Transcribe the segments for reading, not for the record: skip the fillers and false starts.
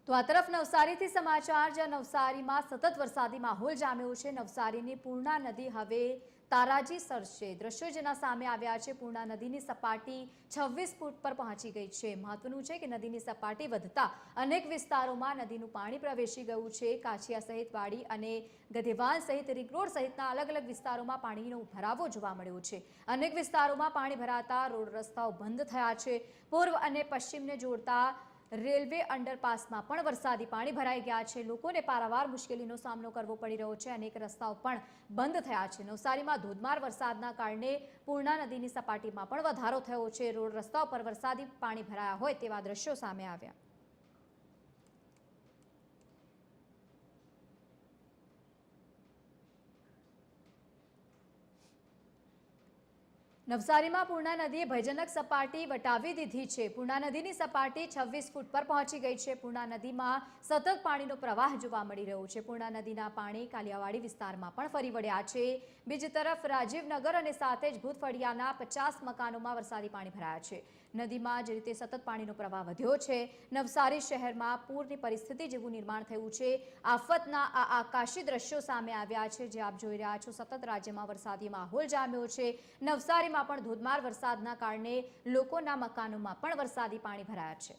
તો આ તરફ નવસારીથી સમાચાર, જ્યાં નવસારીમાં સતત વરસાદી માહોલ જામ્યો છે। નવસારીની પૂર્ણા નદી હવે તારાજી સરશે। દ્રશ્યો જેના સામે આવ્યા છે, પૂર્ણા નદીની સપાટી 26 ફૂટ પર પહોંચી ગઈ છે। મહત્વનું છે કે નદીની સપાટી વધતા અનેક વિસ્તારોમાં નદીનું પાણી પ્રવેશી ગયું છે। કાછિયા સહિત વાડી અને ગધેવાલ સહિત રિંગ રોડ સહિતના અલગ અલગ વિસ્તારોમાં પાણીનો ભરાવો જોવા મળ્યો છે। અનેક વિસ્તારોમાં પાણી ભરાતા રોડ રસ્તાઓ બંધ થયા છે। પૂર્વ અને પશ્ચિમને જોડતા રેલવે અંડરપાસમાં પણ વરસાદી પાણી ભરાઈ ગયા છે। લોકોને પારાવાર મુશ્કેલીનો સામનો કરવો પડી રહ્યો છે। અનેક રસ્તાઓ પણ બંધ થયા છે। નવસારીમાં ધોધમાર વરસાદના કારણે પૂર્ણા નદીની સપાટીમાં પણ વધારો થયો છે। રોડ રસ્તાઓ પર વરસાદી પાણી ભરાયા હોય તેવા દ્રશ્યો સામે આવ્યા। નવસારીમાં પૂર્ણા નદીએ ભયજનક સપાટી વટાવી દીધી છે। પૂર્ણા નદીની સપાટી 26 ફૂટ પર પહોંચી ગઈ છે। પૂર્ણા નદીમાં સતત પાણીનો પ્રવાહ જોવા મળી રહ્યો છે। પૂર્ણા નદીના પાણી કાલિયાવાડી વિસ્તારમાં પણ ફરી વળ્યા છે। બીજી તરફ રાજીવનગર અને સાથે જ ભૂતફળિયાના 50 મકાનોમાં વરસાદી પાણી ભરાયા છે। નદીમાં જે રીતે સતત પાણીનો પ્રવાહ વધ્યો છે, નવસારી શહેરમાં પૂરની પરિસ્થિતિ જેવું નિર્માણ થયું છે। આફતના આ આકાશી દ્રશ્યો સામે આવ્યા છે, જે આપ જોઈ રહ્યા છો। સતત રાજ્યમાં વરસાદી માહોલ જામ્યો છે। નવસારીમાં પણ ધોધમાર વરસાદના કારણે લોકોના મકાનોમાં પણ વરસાદી પાણી ભરાયા છે।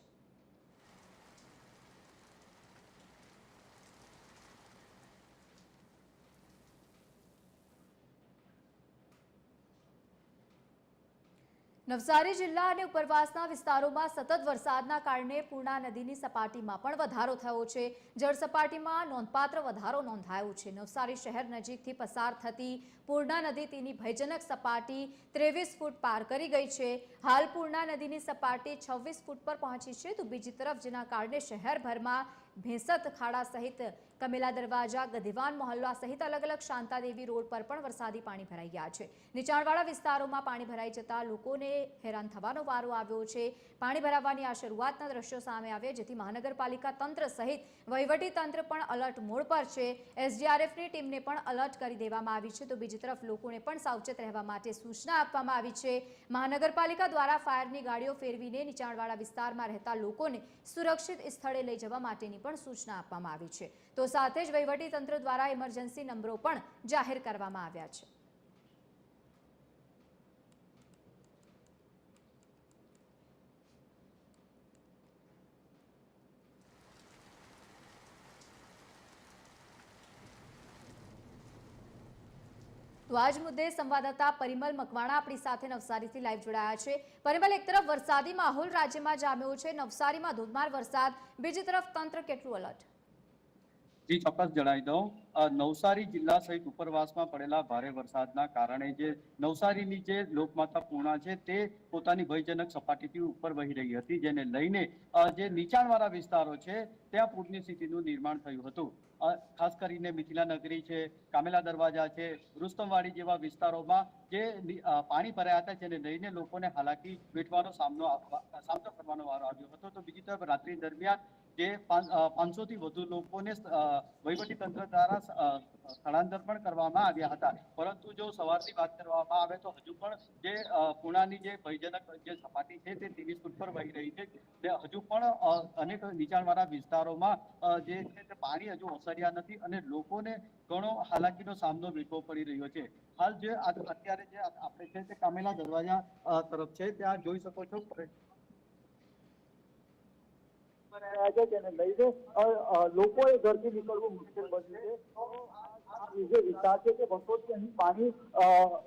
નવસારી જિલ્લા અને ઉપરવાસના વિસ્તારોમાં સતત વરસાદના કારણે પૂર્ણા નદીની સપાટીમાં પણ વધારો થયો છે। જળ સપાટીમાં નોંધપાત્ર વધારો નોંધાયો છે। નવસારી શહેર નજીકથી પસાર થતી પૂર્ણા નદી તેની ભયજનક સપાટી 23 ફૂટ પાર કરી ગઈ છે। હાલ પૂર્ણા નદીની સપાટી 26 ફૂટ પર પહોંચી છે। તો બીજી તરફ જેના કારણે શહેરભરમાં ભેંસત ખાડા સહિત કમેલા દરવાજા, ગધેવાન મોહલ્લા સહિત અલગ અલગ શાંતાદેવી રોડ પર પણ વરસાદી પાણી ભરાઈ ગયા છે। નીચાણવાળા વિસ્તારોમાં પાણી ભરાઈ જતા લોકોને હેરાન થવાનો વારો આવ્યો છે। પાણી ભરાવાની આ શરૂઆતના દ્રશ્યો સામે આવ્યા, જેથી મહાનગરપાલિકા તંત્ર સહિત વહીવટી તંત્ર પણ અલર્ટ મોડ પર છે। એસડીઆરએફની ટીમને પણ અલર્ટ કરી દેવામાં આવી છે। તો બીજી તરફ લોકોને પણ સાવચેત રહેવા માટે સૂચના આપવામાં આવી છે। મહાનગરપાલિકા દ્વારા ફાયરની ગાડીઓ ફેરવીને નીચાણવાળા વિસ્તારમાં રહેતા લોકોને સુરક્ષિત સ્થળે લઈ જવા માટેની પણ સૂચના આપવામાં આવી છે। તો સાથે જ વહીવટી તંત્ર દ્વારા ઇમરજન્સી નંબરો પણ જાહેર કરવામાં આવ્યા છે। તો આજ મુદ્દે સંવાદદાતા પરિમલ મકવાણા આપણી સાથે નવસારીથી લાઈવ જોડાયા છે। પરિમલ, એક તરફ વરસાદી માહોલ રાજ્યમાં જામ્યો છે, નવસારીમાં ધોધમાર વરસાદ, બીજી તરફ તંત્ર કેટલું એલર્ટ? જી ચોક્કસ જણાવી દઉં, નવસારી જિલ્લા સહિત ઉપરવાસમાં પડેલા ભારે વરસાદના કારણે જે નવસારીની જે લોકમાતા પૂર્ણા છે તે પોતાની ભયજનક સપાટીથી ઉપર વહી રહી હતી, જેને લઈને જે નીચાણવાળા વિસ્તારો છે ત્યાં પૂરની સ્થિતિનું નિર્માણ થયું હતું। ખાસ કરીને મિથિલા નગરી છે, કામેલા દરવાજા છે, રુસ્તમવાડી જેવા વિસ્તારોમાં જે પાણી ભરાયા હતા, જેને લઈને લોકોને હાલાકી વેઠવાનો સામનો કરવાનો વારો આવ્યો હતો। તો બીજી તરફ રાત્રિ દરમિયાન જે 500 થી વધુ લોકોને વહીવટી તંત્ર દ્વારા સ્થળાંતર પણ કરવામાં આવ્યા હતા। પરંતુ જો સવારની વાત કરવામાં આવે તો હજુ પણ જે પૂર્ણાની જે ભયજનક જે સપાટી છે તે 23 ફૂટ પર વહી રહી છે। તે હજુ પણ અનેક નીચાણવાળા વિસ્તારોમાં જે છે તે પાણી હજુ ઓસર્યા નથી અને લોકોને ઘણો હાલાકીનો સામનો વેઠવો પડી રહ્યો છે। હાલ જે અત્યારે જે આપણે છે તે કામેલા દરવાજા તરફ છે, ત્યાં જોઈ શકો છો જેને લઈને લોકોએ ઘરથી નીકળવું મુશ્કેલ બન્યું છે। તો જે વિસ્તાર છે તે વર્ષોથી અહીં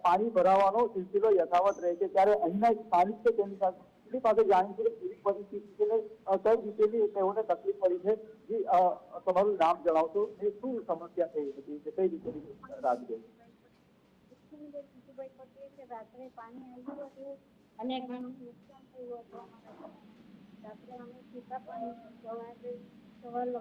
પાણી ભરાવાનો સિલસિલો યથાવત રહે છે, ત્યારે અહીંના સ્થાનિક છે તેની પાસે જાણી છે કેવી પરિસ્થિતિ છે, કઈ રીતેની તેઓને તકલીફ પડી છે। જે તમારું નામ જણાવશો ને શું સમસ્યા થઈ હતી, કઈ રીતે રાત ગઈ? રાત્રે પાણી આવ્યું હતું અને ઘણું નુકસાન થયું હતું અમારા રાત્રે અમે સીધા પાણી સવારે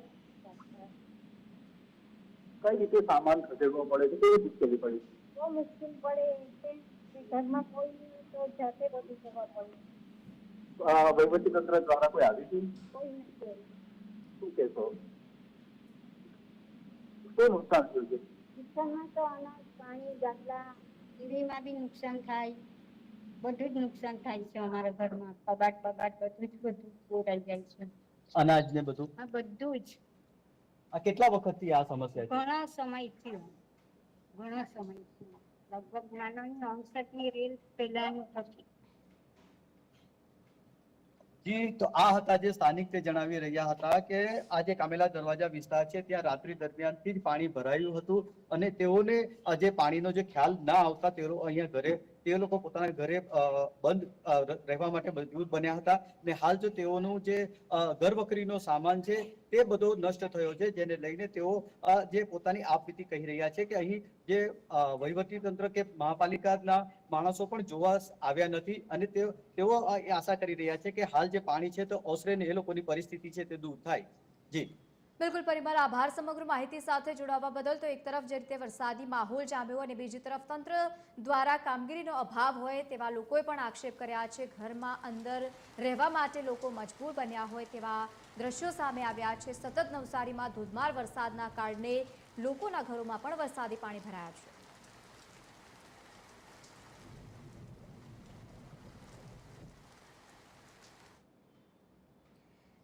કઈ રીતે સામાન ખસેડવો પડે છે, કેવી મુશ્કેલી પડી? બહુ મુશ્કેલ પડે છે કે ઘરમાં કોઈ નહીં તો જાતે બધું કરવા પડે। વહીવટી તંત્ર દ્વારા કોઈ આવી હતી? કોઈ નથી આવ્યું। શું કહેશો? શું નુકસાન થયું છે? નુકસાનમાં તો અનાજ, પાણી, ગાદલા, ટીવીમાં બી નુકસાન થાય, બધું જ નુકસાન થાય છે। અમારા ઘરમાં કબાટ બધું ચોરાઈ જાય છે। અનાજ ને બધું? આ બધું જ આ કેટલા વખતથી આ સમસ્યા છે? ઘણા સમયથી લગભગ નાના 69 રેલ પહેલાનું થતી. જી, તો આ હતા જે સ્થાનિક તે જણાવી રહ્યા હતા કે આ જે કામેલા દરવાજા વિસ્તાર છે ત્યાં રાત્રિ દરમિયાનથી જ પાણી ભરાયું હતું અને તેઓને જે પાણીનો જે ખ્યાલ ના આવતા તેઓ અહીંયા ઘરે તે લોકો પોતાના ઘરે બંધ રહેવા માટે મજબૂર બન્યા હતા ને હાલ જો તેઓનું જે ઘરવખરીનો સામાન છે તે બધો નષ્ટ થયો છે, જેને લઈને તેઓ જે પોતાની આપવીતી કહી રહ્યા છે કે અહીં જે વહીવટી તંત્ર કે મહાપાલિકાના માણસો પણ જોવા આવ્યા નથી અને તેઓ આશા કરી રહ્યા છે કે હાલ જે પાણી છે તો ઓસરે ને એ લોકોની પરિસ્થિતિ છે તે દૂર થાય. જી બિલકુલ પરિમલ, આભાર સમગ્ર માહિતી સાથે જોડાવા બદલ. તો એક તરફ જે રીતે વરસાદી માહોલ જામ્યો અને બીજી તરફ તંત્ર દ્વારા કામગીરીનો અભાવ હોય તેવા લોકોએ પણ આક્ષેપ કર્યા છે. ઘરમાં અંદર રહેવા માટે લોકો મજબૂર બન્યા હોય તેવા દ્રશ્યો સામે આવ્યા છે. સતત નવસારીમાં ધોધમાર વરસાદના કારણે લોકોના ઘરોમાં પણ વરસાદી પાણી ભરાયા છે.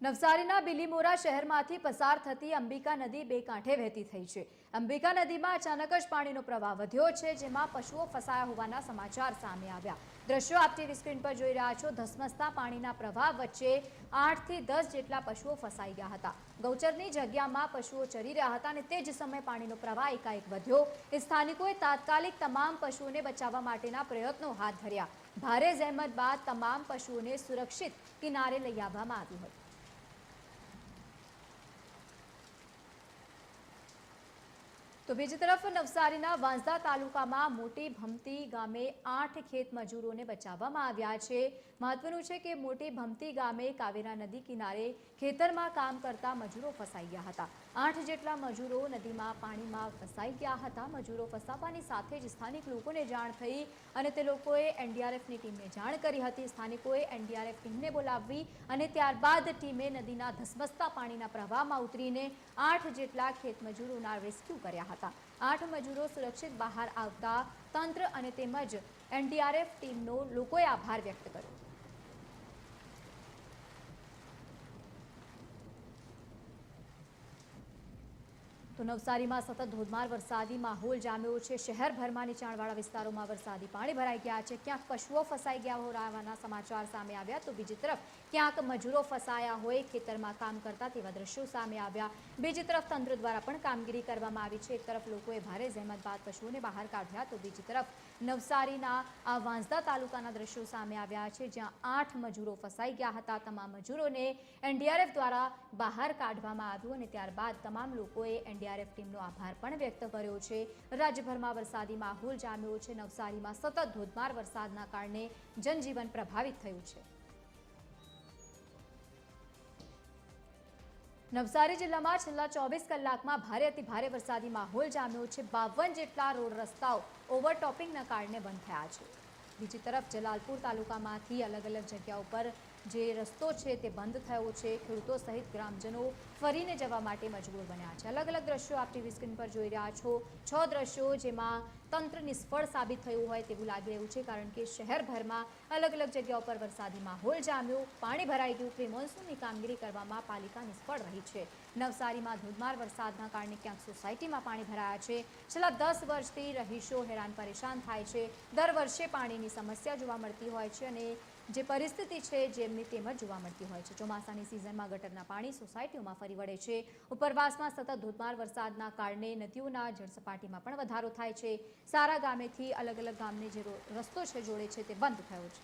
નવસારીના બિલીમોરા શહેરમાંથી પસાર થતી અંબિકા નદી બે કાંઠે વહેતી થઈ છે. અંબિકા નદીમાં અચાનક જ પાણીનો પ્રવાહ વધ્યો છે, જેમાં પશુઓ ફસાયા હોવાના સમાચાર સામે આવ્યા. દ્રશ્યો આપ ટીવી સ્ક્રીન પર જોઈ રહ્યા છો. ધસમસતા પાણીના પ્રવાહ વચ્ચે 8 થી 10 જેટલા પશુઓ ફસાઈ ગયા હતા. ગૌચરની જગ્યામાં પશુઓ ચરી રહ્યા હતા અને તે જ સમયે પાણીનો પ્રવાહ એકાએક વધ્યો. સ્થાનિકોએ તાત્કાલિક તમામ પશુઓને બચાવવા માટેના પ્રયત્નો હાથ ધર્યા. ભારે જહેમત બાદ તમામ પશુઓને સુરક્ષિત કિનારે લઈ આવવામાં આવ્યું હતું. તો બીજી તરફ નવસારીના વાંસદા તાલુકામાં મોટી ભમતી ગામે 8 ખેત મજૂરોને બચાવવામાં આવ્યા છે. મહત્વનું છે કે મોટી ભમતી ગામે કાવેરા નદી કિનારે ખેતરમાં કામ કરતા મજૂરો ફસાઈ ગયા હતા. 8 જેટલા મજૂરો નદીમાં પાણીમાં ફસાઈ ગયા હતા. મજૂરો ફસાવાની સાથે જ સ્થાનિક લોકોને જાણ થઈ અને તે લોકોએ એનડીઆરએફની ટીમને જાણ કરી હતી. સ્થાનિકોએ એનડીઆરએફ ટીમને બોલાવી અને ત્યારબાદ ટીમે નદીના ધસમસતા પાણીના પ્રવાહમાં ઉતરીને 8 જેટલા ખેત મજૂરોના રેસ્ક્યુ કર્યા હતા. 8 મજૂરો સુરક્ષિત બહાર આવતા તંત્ર અને તેમજ એનડીઆરએફ ટીમનો લોકોએ આભાર વ્યક્ત કર્યો. તો નવસારીમાં સતત ધોધમાર વરસાદી માહોલ જામ્યો છે. શહેરભરમાં નીચાણવાળા વિસ્તારોમાં વરસાદી પાણી ભરાઈ ગયા છે. ક્યાંક પશુઓ ફસાઈ ગયા હોવાના સમાચાર સામે આવ્યા, તો બીજી તરફ ક્યાંક મજૂરો ફસાયા હોય ખેતરમાં કામ કરતા તેવા દ્રશ્યો સામે આવ્યા. બીજી તરફ તંત્ર દ્વારા પણ કામગીરી કરવામાં આવી છે. એક તરફ લોકોએ ભારે જહેમત બાદ પશુઓને બહાર કાઢ્યા, તો બીજી તરફ નવસારીના આ વાંસદા તાલુકાના દ્રશ્યો સામે આવ્યા છે, જ્યાં 8 મજૂરો ફસાઈ ગયા હતા. તમામ મજૂરોને એનડીઆરએફ દ્વારા બહાર કાઢવામાં આવ્યું અને ત્યારબાદ તમામ લોકોએ એનડીઆરએફ ટીમનો આભાર પણ વ્યક્ત કર્યો છે. રાજ્યભરમાં વરસાદી માહોલ જામ્યો છે. નવસારીમાં સતત ધોધમાર વરસાદના કારણે જનજીવન પ્રભાવિત થયું છે. નવસારી જિલ્લામાં છેલ્લા 24 કલાકમાં ભારે અતિ ભારે વરસાદી માહોલ જામ્યો છે. 52 જેટલા રોડ રસ્તાઓ ઓવરટોપિંગના કારણે બંધ થયા છે. બીજી તરફ જલાલપુર તાલુકામાંથી અલગ અલગ જગ્યાઓ પર જે રસ્તો છે તે બંધ થયો છે. ખેડૂતો સહિત ગ્રામજનો ફરીને જવા માટે મજબૂર બન્યા છે. અલગ અલગ દ્રશ્યો આપ ટીવી સ્ક્રીન પર જોઈ રહ્યા છો. 6 દ્રશ્યો જેમાં તંત્ર નિષ્ફળ સાબિત થયું હોય તેવું લાગી રહ્યું છે, કારણ કે શહેરભરમાં અલગ અલગ જગ્યાઓ પર વરસાદી માહોલ જામ્યો, પાણી ભરાઈ ગયું. પ્રી મોન્સૂનની કામગીરી કરવામાં પાલિકા નિષ્ફળ રહી છે. નવસારીમાં ધોધમાર વરસાદના કારણે ક્યાંક સોસાયટીમાં પાણી ભરાયા છે. છેલ્લા 10 વર્ષથી રહીશો હેરાન પરેશાન થાય છે. દર વર્ષે પાણીની સમસ્યા જોવા મળતી હોય છે અને જે પરિસ્થિતિ છે જેમની તેમ જ જોવા મળતી હોય છે. ચોમાસાની સિઝનમાં ગટરના પાણી સોસાયટીઓમાં ફરી વળે છે. ઉપરવાસમાં સતત ધોધમાર વરસાદના કારણે નદીઓના જળસપાટીમાં પણ વધારો થાય છે. સારા ગામેથી અલગ અલગ ગામને જે રસ્તો છે જોડે છે તે બંધ થયો છે.